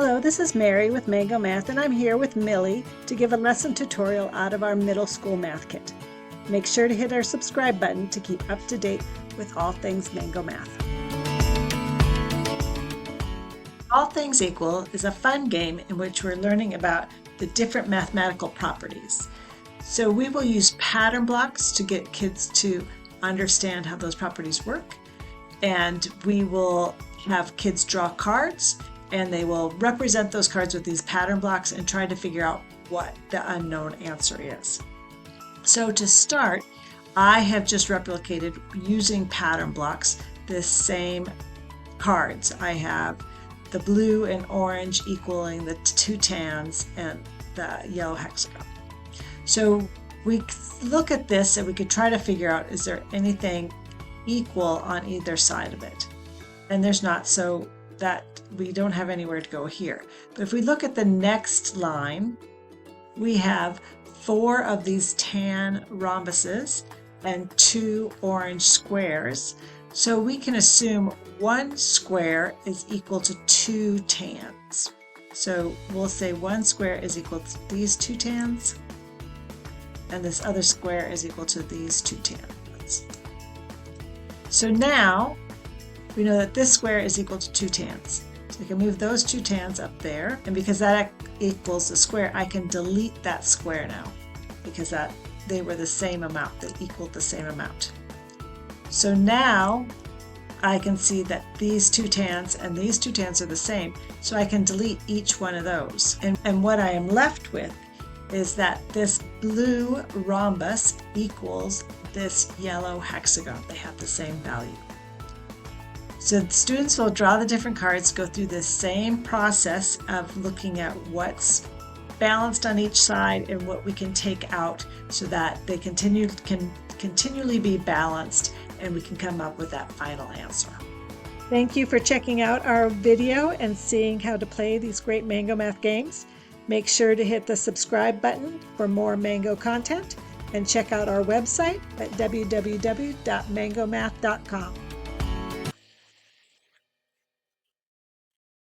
Hello, this is Mary with Mango Math, and I'm here with Millie to give a lesson tutorial out of our middle school math kit. Make sure to hit our subscribe button to keep up to date with all things Mango Math. All Things Equal is a fun game in which we're learning about the different mathematical properties. So we will use pattern blocks to get kids to understand how those properties work, and we will have kids draw cards and they will represent those cards with these pattern blocks and try to figure out what the unknown answer is. So to start, I have just replicated using pattern blocks the same cards. I have the blue and orange equaling the two tans and the yellow hexagon. So we look at this and we could try to figure out, is there anything equal on either side of it? And there's not, so that we don't have anywhere to go here. But if we look at the next line, we have 4 of these tan rhombuses and 2 orange squares. So we can assume 1 square is equal to 2 tans. So we'll say 1 square is equal to these 2 tans, and this other square is equal to these 2 tans. So now we know that this square is equal to 2 tans. So we can move those 2 tans up there, and because that equals the square, I can delete that square now because they were the same amount, they equaled the same amount. So now I can see that these 2 tans and these 2 tans are the same, so I can delete each one of those. And what I am left with is that this blue rhombus equals this yellow hexagon. They have the same value. So the students will draw the different cards, go through the same process of looking at what's balanced on each side and what we can take out so that they can continually be balanced and we can come up with that final answer. Thank you for checking out our video and seeing how to play these great Mango Math games. Make sure to hit the subscribe button for more Mango content and check out our website at www.mangomath.com.